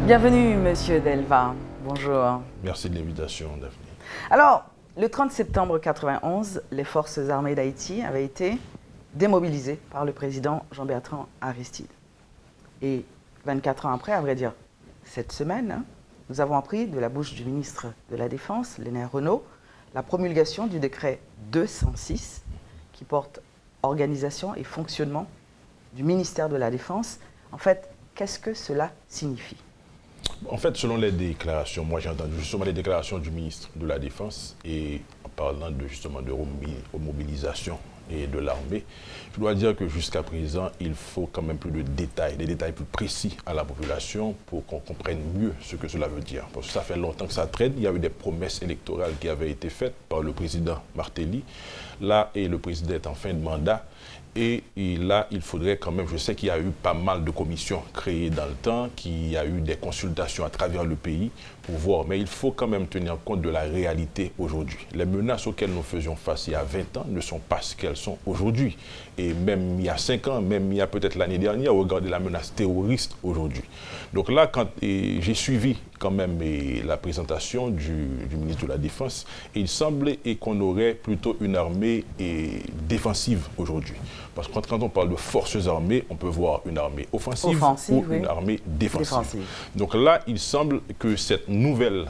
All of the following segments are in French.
Bienvenue, Monsieur Delva. Bonjour. Merci de l'invitation, Daphné. Alors, le 30 septembre 1991, les forces armées d'Haïti avaient été démobilisées par le président Jean-Bertrand Aristide. Et 24 ans après, à vrai dire, cette semaine, nous avons appris de la bouche du ministre de la Défense, Lénère Renaud, la promulgation du décret 206 qui porte organisation et fonctionnement du ministère de la Défense. En fait, qu'est-ce que cela signifie ? En fait, selon les déclarations, moi j'ai entendu justement les déclarations du ministre de la Défense et en parlant justement de remobilisation et de l'armée, je dois dire que jusqu'à présent, il faut quand même plus de détails, des détails plus précis à la population pour qu'on comprenne mieux ce que cela veut dire. Parce que ça fait longtemps que ça traîne, il y a eu des promesses électorales qui avaient été faites par le président Martelly. Là, et le président est en fin de mandat. Et là, il faudrait quand même, je sais qu'il y a eu pas mal de commissions créées dans le temps, qu'il y a eu des consultations à travers le pays pour voir, mais il faut quand même tenir compte de la réalité aujourd'hui. Les menaces auxquelles nous faisions face il y a 20 ans ne sont pas ce qu'elles sont aujourd'hui. Et même il y a 5 ans, même il y a peut-être l'année dernière, regardez la menace terroriste aujourd'hui. Donc là, quand j'ai suivi quand même la présentation du ministre de la Défense, il semblait qu'on aurait plutôt une armée défensive aujourd'hui. Parce que quand on parle de forces armées, on peut voir une armée offensive ou une armée défensive. Donc là, il semble que cette nouvelle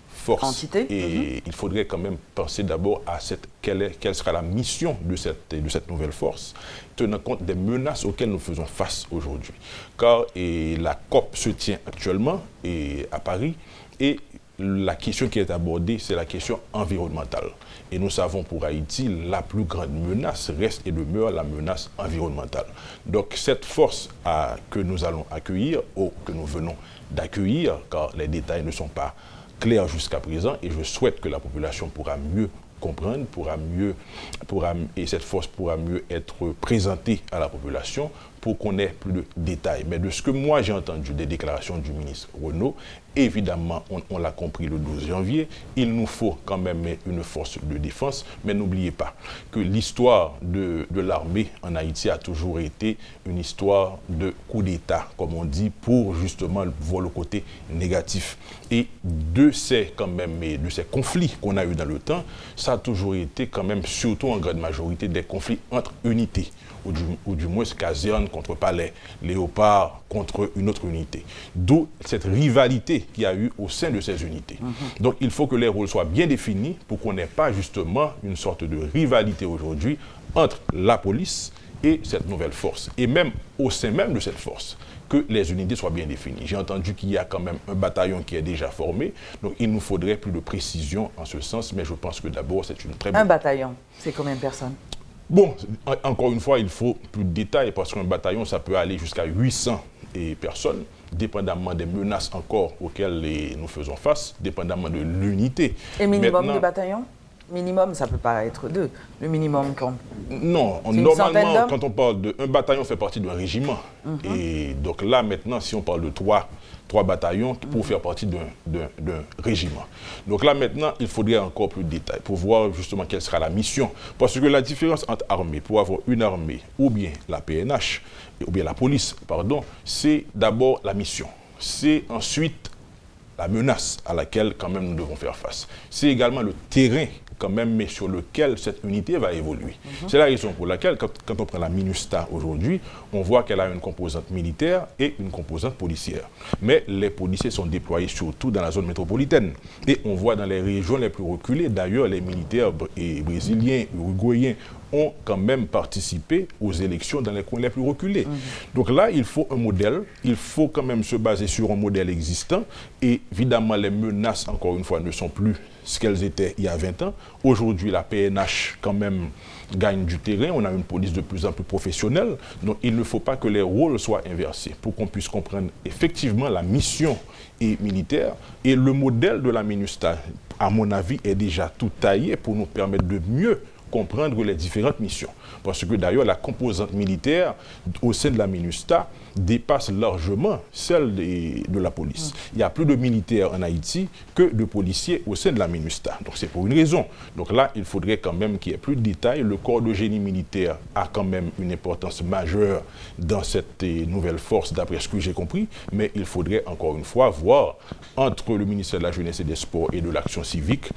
force, il faudrait quand même penser d'abord à quelle sera la mission de cette nouvelle force, tenant compte des menaces auxquelles nous faisons face aujourd'hui. Car la COP se tient actuellement à Paris et la question qui est abordée, c'est la question environnementale. Et nous savons pour Haïti, la plus grande menace reste et demeure la menace environnementale. Donc cette force que nous allons accueillir, ou que nous venons d'accueillir, car les détails ne sont pas clairs jusqu'à présent, et je souhaite que la population pourra mieux comprendre, et cette force pourra mieux être présentée à la population pour qu'on ait plus de détails. Mais de ce que moi j'ai entendu des déclarations du ministre Renaud, évidemment, on l'a compris le 12 janvier, il nous faut quand même une force de défense, mais n'oubliez pas que l'histoire de l'armée en Haïti a toujours été une histoire de coup d'État, comme on dit, pour justement voir le côté négatif. Et de ces conflits qu'on a eu dans le temps, ça a toujours été quand même, surtout en grande majorité, des conflits entre unités, ou du moins caserne contre palais, léopard contre une autre unité. D'où cette rivalité qu'il y a eu au sein de ces unités. Donc il faut que les rôles soient bien définis pour qu'on n'ait pas justement une sorte de rivalité aujourd'hui entre la police et cette nouvelle force. Et même au sein même de cette force, que les unités soient bien définies. J'ai entendu qu'il y a quand même un bataillon qui est déjà formé, donc il nous faudrait plus de précision en ce sens, mais je pense que d'abord c'est une très bonne... Un bataillon, c'est combien de personnes ? Bon, encore une fois, il faut plus de détails parce qu'un bataillon, ça peut aller jusqu'à 800 personnes, dépendamment des menaces encore auxquelles nous faisons face, dépendamment de l'unité. Et minimum de bataillons ? Minimum, ça ne peut pas être 2. Le minimum, quand... Non, normalement, quand on parle d'un bataillon, fait partie d'un régiment. Et donc là, maintenant, si on parle de 3 bataillons pour faire partie d'un régiment. Donc là, maintenant, il faudrait encore plus de détails pour voir justement quelle sera la mission. Parce que la différence entre armées, pour avoir une armée, ou bien la PNH, ou bien la police, pardon, c'est d'abord la mission. C'est ensuite la menace à laquelle quand même nous devons faire face. C'est également le terrain quand même, mais sur lequel cette unité va évoluer. C'est la raison pour laquelle, quand on prend la MINUSTAH aujourd'hui, on voit qu'elle a une composante militaire et une composante policière. Mais les policiers sont déployés surtout dans la zone métropolitaine. Et on voit dans les régions les plus reculées, d'ailleurs, les militaires brésiliens, uruguayens, ont quand même participé aux élections dans les coins les plus reculés. Donc là, il faut un modèle, il faut quand même se baser sur un modèle existant. Et évidemment, les menaces, encore une fois, ne sont plus ce qu'elles étaient il y a 20 ans. Aujourd'hui, la PNH, quand même, gagne du terrain. On a une police de plus en plus professionnelle. Donc, il ne faut pas que les rôles soient inversés pour qu'on puisse comprendre effectivement la mission militaire. Et le modèle de la MINUSTAH, à mon avis, est déjà tout taillé pour nous permettre de mieux comprendre les différentes missions. Parce que d'ailleurs, la composante militaire au sein de la MINUSTAH dépasse largement celle de la police. Il y a plus de militaires en Haïti que de policiers au sein de la MINUSTAH. Donc c'est pour une raison. Donc là, il faudrait quand même qu'il y ait plus de détails. Le corps de génie militaire a quand même une importance majeure dans cette nouvelle force, d'après ce que j'ai compris. Mais il faudrait encore une fois voir entre le ministère de la Jeunesse et des Sports et de l'Action civique,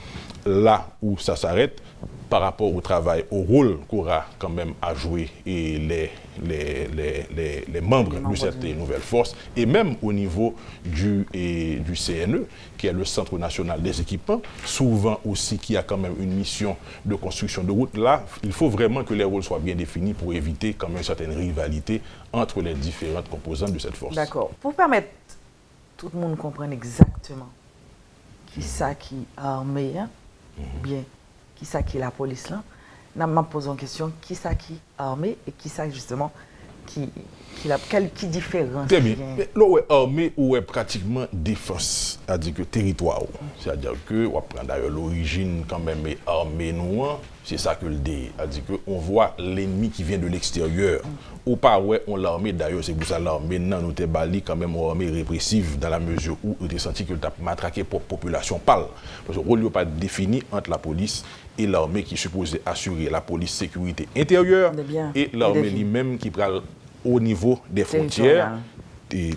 là où ça s'arrête, par rapport au travail, au rôle qu'aura quand même à jouer et les membres de cette nouvelle force, et même au niveau du CNE, qui est le Centre national des équipements, souvent aussi qui a quand même une mission de construction de routes. Là, il faut vraiment que les rôles soient bien définis pour éviter quand même une certaine rivalité entre les différentes composantes de cette force. D'accord. Pour permettre tout le monde comprenne exactement qui ça qui a armé, bien qui ça qui est la police là, je pose en question qui ça qui est armé et qui ça justement qui différence. Très bien. Là où est armé ou est pratiquement défense, c'est-à-dire que territoire. C'est-à-dire que, on prend d'ailleurs l'origine quand même est armée noire, c'est ça que le dit. C'est-à-dire qu'on voit l'ennemi qui vient de l'extérieur. Ou pas, ouais, on l'armée d'ailleurs, c'est pour ça l'armée, non, nous t'es bali quand même une armée répressive dans la mesure où on a senti que tu as matraqué pour la population pâle. Parce que le rôle n'est pas défini entre la police et l'armée qui est supposée assurer la police sécurité intérieure et l'armée lui-même qui prend au niveau des frontières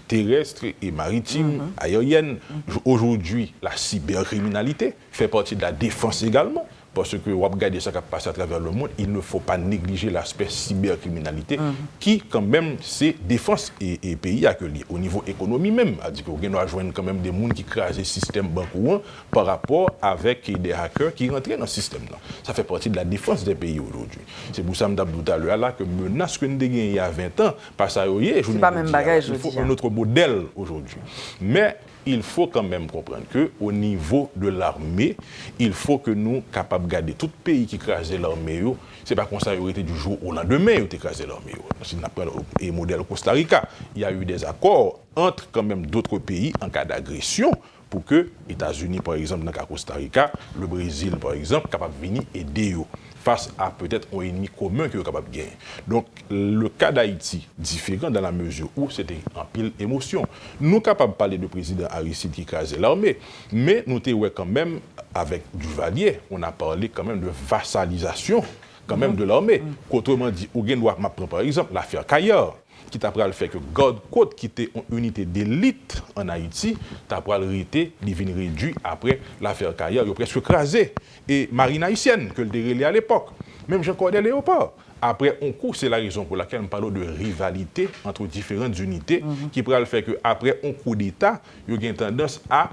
terrestres et maritimes, aériennes. Aujourd'hui, la cybercriminalité fait partie de la défense également. Parce que, on regarde ça qui passe à travers le monde, il ne faut pas négliger l'aspect cybercriminalité qui, quand même, c'est défense et pays accueillis. Au niveau économie même, c'est-à-dire qu'on doit joindre quand même des gens qui crasent le système bancaire par rapport avec des hackers qui rentrent dans le système. Ça fait partie de la défense des pays aujourd'hui. C'est pour ça que je me dis tout à l'heure là que menace que nous avons il y a 20 ans, pas ça, il faut un autre modèle aujourd'hui. Mais il faut quand même comprendre qu'au niveau de l'armée, il faut que nous soyons capables de garder tout pays qui crase l'armée. Ce n'est pas comme ça qu'il était du jour au lendemain qui crase l'armée. Si on appelle le modèle Costa Rica, il y a eu des accords entre quand même d'autres pays en cas d'agression pour que les États-Unis, par exemple, dans le cas Costa Rica, le Brésil, par exemple, capable de venir aider face à peut-être un ennemi commun qui est capable de gagner. Donc, le cas d'Haïti, différent dans la mesure où c'était en pile émotion. Nous sommes capables de parler du président Aristide qui crasait l'armée, mais nous sommes quand même, avec Duvalier, on a parlé quand même de vassalisation quand même de l'armée. Autrement dit, au Guénois, par exemple, l'affaire Caillard, qui t'a pris le fait que Garde-Côte, qui était une unité d'élite en Haïti, t'a pris le rété, il vient réduit après l'affaire Caillard, il a presque crasé. Et marine haïtienne, que le dérélé à l'époque, même Jean-Cordel Léopard. Après, on court, c'est la raison pour laquelle nous parlons de rivalité entre différentes unités, qui prend le fait qu'après un coup d'État, il y a une tendance à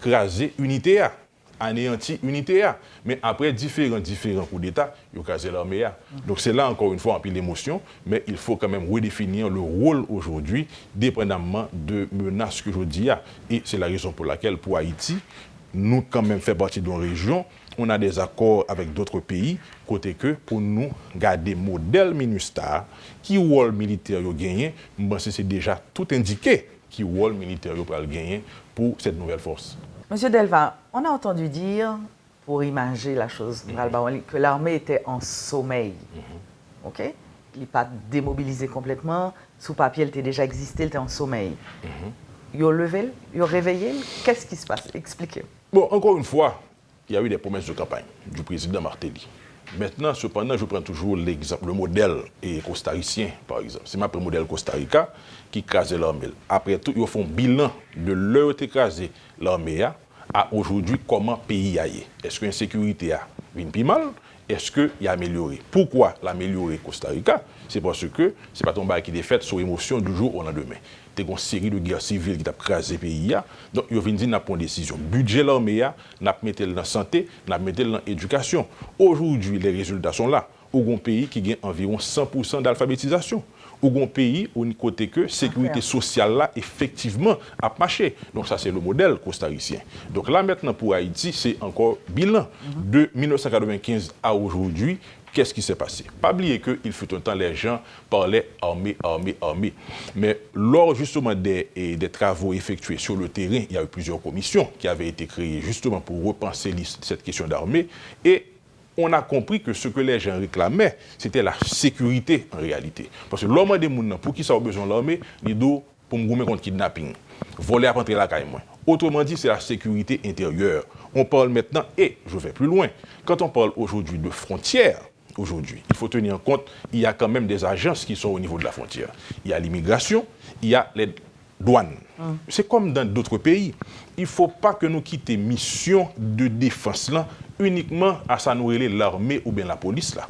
craser unité A. Anéanti unité A. Mais après différents coups d'État, il y a casé l'armée A. Donc c'est là encore une fois un peu l'émotion, mais il faut quand même redéfinir le rôle aujourd'hui, dépendamment de menaces que je dis. Et c'est la raison pour laquelle pour Haïti, nous quand même faisons partie d'une région, on a des accords avec d'autres pays, côté que pour nous garder modèle MINUSTAH, qui rôle militaire a gagné, c'est déjà tout indiqué qui rôle militaire a gagné pour cette nouvelle force. Monsieur Delva, on a entendu dire, pour imager la chose, que l'armée était en sommeil. OK? Il n'est pas démobilisé complètement. Sous papier, elle était déjà existé, elle était en sommeil. Il a levé, il a réveillé. Qu'est-ce qui se passe? Expliquez. Bon, encore une fois, il y a eu des promesses de campagne du président Martelly. Maintenant, cependant, je prends toujours l'exemple, le modèle costaricien, par exemple. C'est ma modèle Costa Rica qui crase l'armée. Après tout, ils font bilan de l'heure où crasé l'armée à aujourd'hui comment le pays a. Est-ce que l'insécurité a venu plus mal? Est-ce qu'il a amélioré? Pourquoi l'améliorer Costa Rica? C'est parce que ce n'est pas ton bail qui est fait sur émotion du jour au lendemain. Il y a une série de guerres civiles qui ont crasé le pays. Donc, il y a une décision. Budget l'armée, on a mis dans la santé, on a mis dans l'éducation. Aujourd'hui, les résultats sont là. Au un pays qui gagne environ 100% d'alphabétisation. Ou un pays où côté que sécurité sociale là effectivement a marché. Donc ça c'est le modèle costaricien. Donc là maintenant pour Haïti, c'est encore bilan de 1995 à aujourd'hui. Qu'est-ce qui s'est passé? Pas oublier qu'il fut un temps les gens parlaient armée. Mais lors justement des travaux effectués sur le terrain, il y a eu plusieurs commissions qui avaient été créées justement pour repenser cette question d'armée et on a compris que ce que les gens réclamaient, c'était la sécurité en réalité. Parce que l'homme des gens, pour qui ça a besoin de l'armée, il doit pour me contre kidnapping, voler à rentrer la caille. Autrement dit, c'est la sécurité intérieure. On parle maintenant, et je vais plus loin, quand on parle aujourd'hui de frontières, aujourd'hui, il faut tenir compte, il y a quand même des agences qui sont au niveau de la frontière. Il y a l'immigration, il y a les douanes. C'est comme dans d'autres pays. Il ne faut pas que nous quittions mission de défense là, uniquement à ça nous relier l'armée ou bien la police là.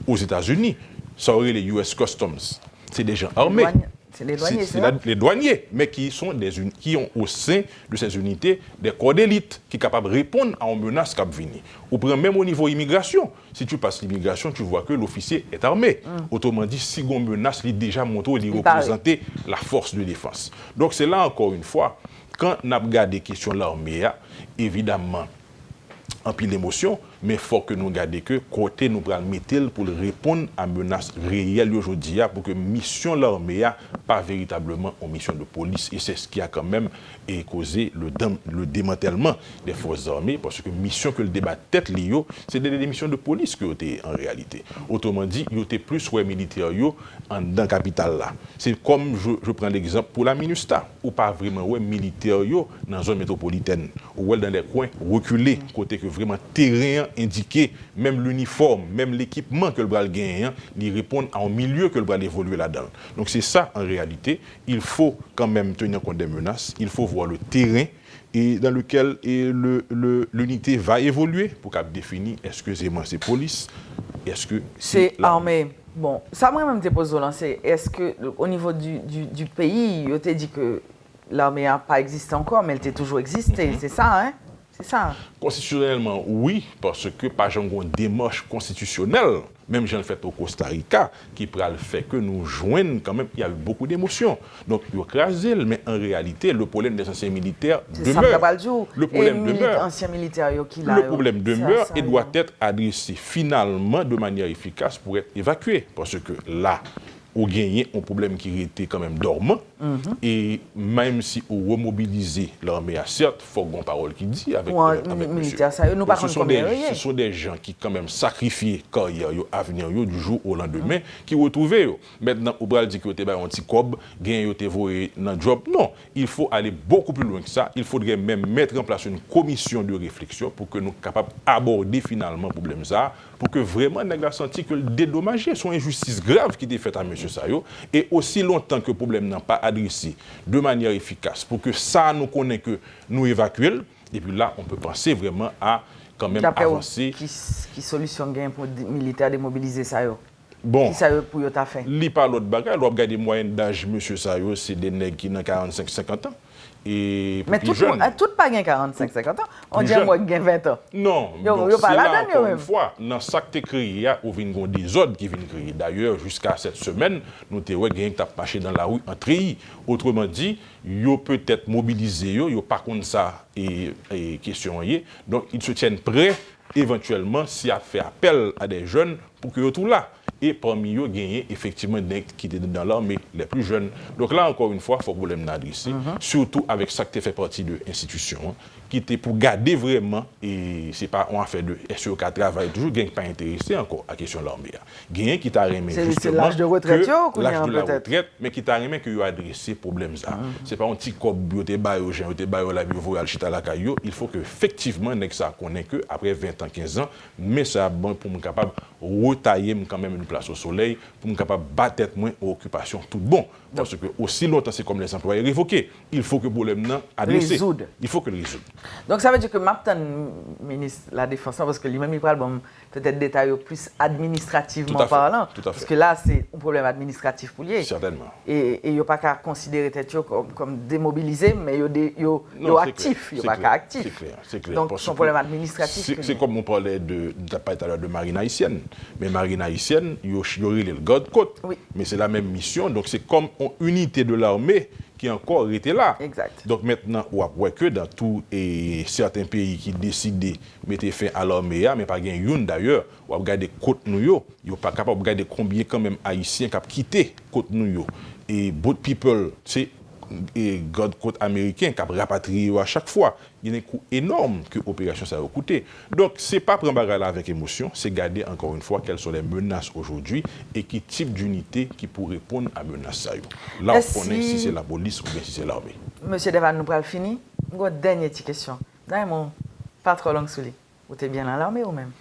Aux États-Unis, ça aurait les US Customs. C'est des gens armés. C'est les douaniers, les douaniers, mais qui ont au sein de ces unités des corps d'élite qui sont capables de répondre à une menace qui vient. Ou même au niveau immigration, si tu passes l'immigration, tu vois que l'officier est armé. Autrement dit, si on menace, il est déjà montré, il représente la force de défense. Donc c'est là encore une fois, quand on a regardé la question de l'armée, évidemment, en pile d'émotion, mais il faut que nous gardions que côté nous prenons mettre pour répondre à menaces réelles aujourd'hui pour que mission l'armée pas véritablement une mission de police et c'est ce qui a quand même causé le démantèlement des forces armées parce que mission que le débat tête lié c'est des missions de police que était en réalité. Autrement dit, il était plus ouais militaire dans la capitale là. C'est comme je prends l'exemple pour la MINUSTA ou pas vraiment ouais militaire dans la zone métropolitaine ou dans les coins reculés côté que vraiment terrain indiqué, même l'uniforme, même l'équipement que le bras gagne, il répond à un milieu que le bras évolue là-dedans. Donc c'est ça en réalité, il faut quand même tenir compte des menaces, il faut voir le terrain et dans lequel l'unité va évoluer pour qu'elle définisse est-ce que c'est police, est-ce que c'est armée. Bon, ça moi-même te pose lancer. Est-ce que au niveau du pays, on t'a dit que l'armée n'a pas existé encore, mais elle t'a toujours existé, c'est ça, hein? C'est ça. Constitutionnellement, oui, parce que par exemple, une démarche constitutionnelle, même j'en fait au Costa Rica, qui pourra le fait que nous joignons quand même, il y a eu beaucoup d'émotions. Donc, il y a crasé, mais en réalité, le problème des anciens militaires demeure. Le problème demeure. Le problème demeure et doit être adressé finalement de manière efficace pour être évacué. Parce que là, on gagne un problème qui était quand même dormant. Et même si on remobilise l'armée, certes, il faut qu'on parole qui dit avec militaire, ça, nous pas ce sont des gens qui quand même sacrifient carrière, avenir du jour au lendemain, qui retrouvaient. Maintenant, on va dire que vous avez un petit cob, gagne vous voyez dans le job. Non, il faut aller beaucoup plus loin que ça. Il faudrait même mettre en place une commission de réflexion pour que nous soyons capables d'aborder finalement le problème ça, pour que vraiment nous ayons senti que le dédommagé sont injustices graves qui étaient faites à M. Sayo. Et aussi longtemps que le problème n'a pas adressé de manière efficace, pour que ça nous connaît que nous évacuons, et puis là, on peut penser vraiment à quand même avancer. Qui solution gain pour les militaires démobiliser ça? Bon, qui ça pour yo ta fait? Li par l'autre bagage, l'on regarde moyenne d'âge M. Sayo, c'est des nègres qui ont 45-50 ans. Et mais tout pas gain 45-50 ans. On dit moi gain 20 ans. Non, donc c'est là encore une fois, dans ça que tu créé, il y a des ordres qui viennent créer. D'ailleurs, jusqu'à cette semaine, nous avons gagné qui marché dans la rue en tri. Autrement dit, ils peut-être mobilisé, ils pas contre ça et question. Donc, ils se tiennent prêts, éventuellement, s'il a fait appel à des jeunes pour que tout là. Et parmi eux, gagner effectivement des qui étaient dans l'armée, les plus jeunes. Donc là, encore une fois, il faut que vous l'adressez, surtout avec ça qui fait partie de l'institution, qui était pour garder vraiment, et ce n'est pas en affaire de SEO qui travaille toujours, gagne pas intéressé encore à la question de l'armée. Gagne qui t'a remis justement. C'est l'âge de retraite, l'âge de la retraite, mais qui t'a remis que vous adressé ce problème ça. Ce n'est pas un petit cop, vous êtes baillé aux gens, vous êtes baillé la vie, vous allez à la caillou. Il faut que effectivement, ça connaît que après 20 ans, 15 ans, mais ça bon pour me capable retailler quand même une place au soleil pour me capable battre tête moins aux occupations tout bon parce que aussi longtemps c'est comme les employés révoqués, il faut que le problème non adressé, il faut que le résoudre. Donc ça veut dire que Martin ministre de la Défense parce que lui-même il parle bon peut-être détail plus administrativement parlant parce que là c'est un problème administratif pour lui. Certainement. Et il n'y a pas qu'à considérer tête comme démobilisé mais il y a actif, il n'y a pas qu'à actif. C'est clair. Donc son problème administratif. C'est comme on parlait de marine haïtienne. Mais marine haïtienne, il y aurait le garde-côte. Oui. Mais c'est la même mission. Donc, c'est comme une unité de l'armée qui encore était là. Exact. Donc, maintenant, on voit que dans tous certains pays qui décident de mettre fin à l'armée, mais pas une d'ailleurs, on va regarder côte nous, ils sont pas capable de regarder combien quand même haïtiens qui ont quitté côte nous. Et both people, c'est garde-côte américain qui a rapatrié à chaque fois. Il y a un coût énorme que l'opération ça a coûté. Donc, ce n'est pas prendre bagarre avec émotion, c'est garder encore une fois quelles sont les menaces aujourd'hui et quel type d'unité qui pourrait répondre à menaces ça. Là, on connaît si c'est la police ou bien si c'est l'armée. Monsieur Devan, nous allons finir. Une dernière petite question. D'ailleurs, pas trop long sous lui. Vous êtes bien dans l'armée ou même?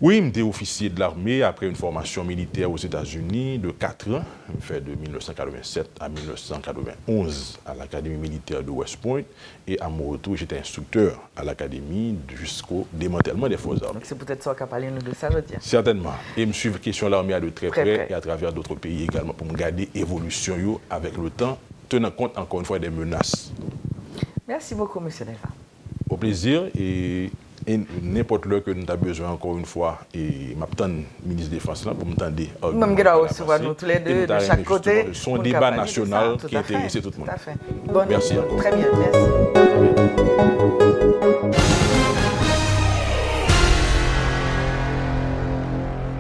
Oui, j'étais officier de l'armée après une formation militaire aux États-Unis de 4 ans, fait de 1987 à 1991 à l'Académie militaire de West Point. Et à mon retour, j'étais instructeur à l'Académie jusqu'au démantèlement des forces armées. Donc c'est peut-être ça qu'a parlé nous de ça, je dis. Certainement. Et je me suis question l'armée de très près et à travers d'autres pays également pour me garder l'évolution avec le temps, tenant compte encore une fois des menaces. Merci beaucoup, monsieur Devan. Au plaisir et n'importe l'heure que nous avons besoin encore une fois et m'attends ministre de la Défense là pour me tendre. Même que recevoir nous tous les deux de chaque côté. Son débat national qui intéresse tout le monde. Tout à fait. Merci encore. Très bien, merci.